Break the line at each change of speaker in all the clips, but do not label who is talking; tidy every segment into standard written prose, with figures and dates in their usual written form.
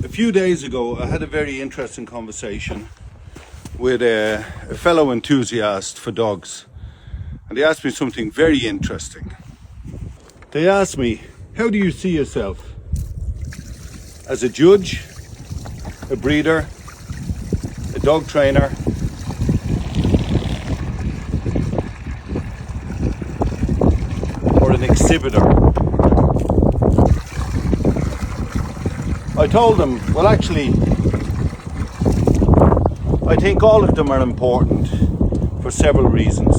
A few days ago, I had a very interesting conversation with a fellow enthusiast for dogs. And they asked me something very interesting. They asked me, how do you see yourself? As a judge, a breeder, a dog trainer, or an exhibitor? I told them, well, actually, I think all of them are important for several reasons.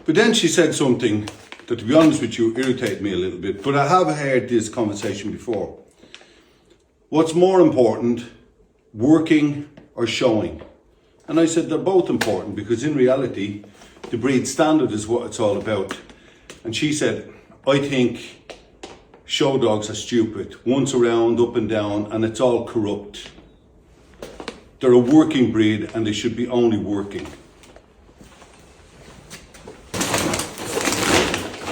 But then she said something that, to be honest with you, irritated me a little bit. But I have heard this conversation before. What's more important, working or showing? And I said they're both important, because in reality, the breed standard is what it's all about. And she said, I think show dogs are stupid. Once around, up and down, and it's all corrupt. They're a working breed and they should be only working.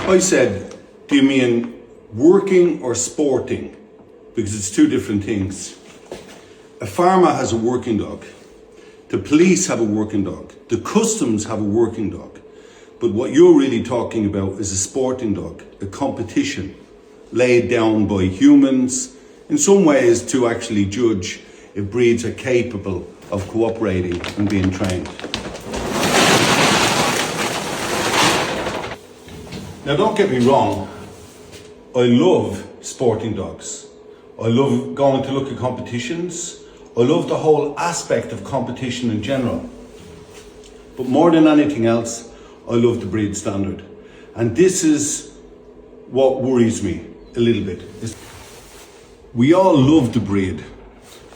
I said, do you mean working or sporting? Because it's two different things. A farmer has a working dog. The police have a working dog. The customs have a working dog. But what you're really talking about is a sporting dog, a competition laid down by humans, in some ways to actually judge if breeds are capable of cooperating and being trained. Now, don't get me wrong, I love sporting dogs. I love going to look at competitions. I love the whole aspect of competition in general. But more than anything else, I love the breed standard. And this is what worries me a little bit. We all love the breed,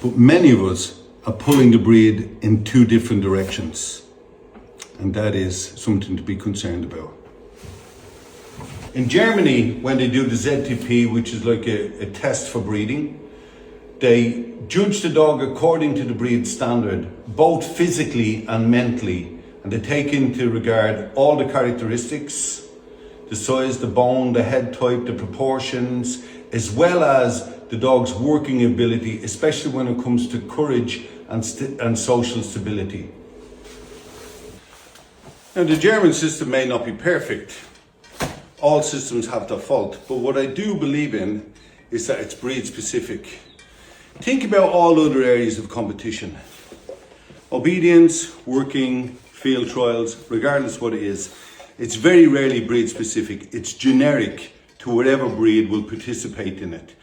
but many of us are pulling the breed in two different directions. And that is something to be concerned about. In Germany, when they do the ZTP, which is like a test for breeding, they judge the dog according to the breed standard, both physically and mentally. And they take into regard all the characteristics, the size, the bone, the head type, the proportions, as well as the dog's working ability, especially when it comes to courage and social stability. Now, the German system may not be perfect. All systems have their fault, but what I do believe in is that it's breed specific. Think about all other areas of competition. Obedience, working, field trials, regardless what it is, it's very rarely breed specific. It's generic to whatever breed will participate in it.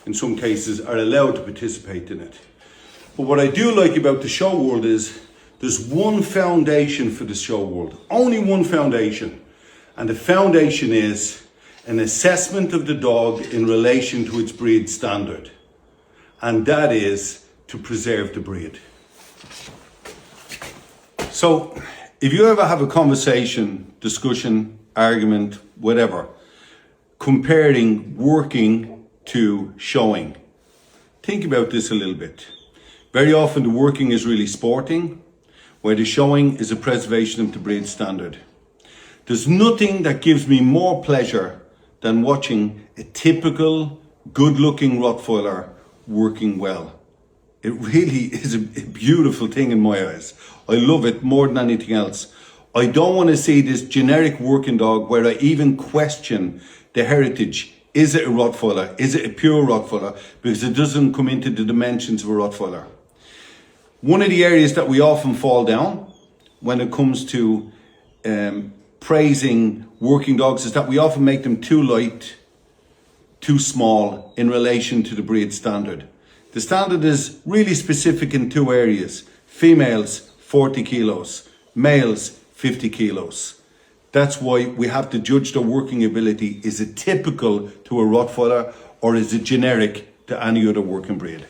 In some cases are allowed to participate in it. But what I do like about the show world is there's one foundation for the show world, only one foundation. And the foundation is an assessment of the dog in relation to its breed standard. And that is to preserve the breed. So if you ever have a conversation, discussion, argument, whatever, comparing working to showing, think about this a little bit. Very often the working is really sporting, where the showing is a preservation of the breed standard. There's nothing that gives me more pleasure than watching a typical, good-looking Rottweiler working well. It really is a beautiful thing in my eyes. I love it more than anything else. I don't want to see this generic working dog where I even question the heritage. Is it a Rottweiler? Is it a pure Rottweiler? Because it doesn't come into the dimensions of a Rottweiler. One of the areas that we often fall down when it comes to praising working dogs is that we often make them too light, too small in relation to the breed standard. The standard is really specific in two areas. Females, 40 kilos. Males, 50 kilos. That's why we have to judge their working ability. Is it typical to a Rottweiler or is it generic to any other working breed?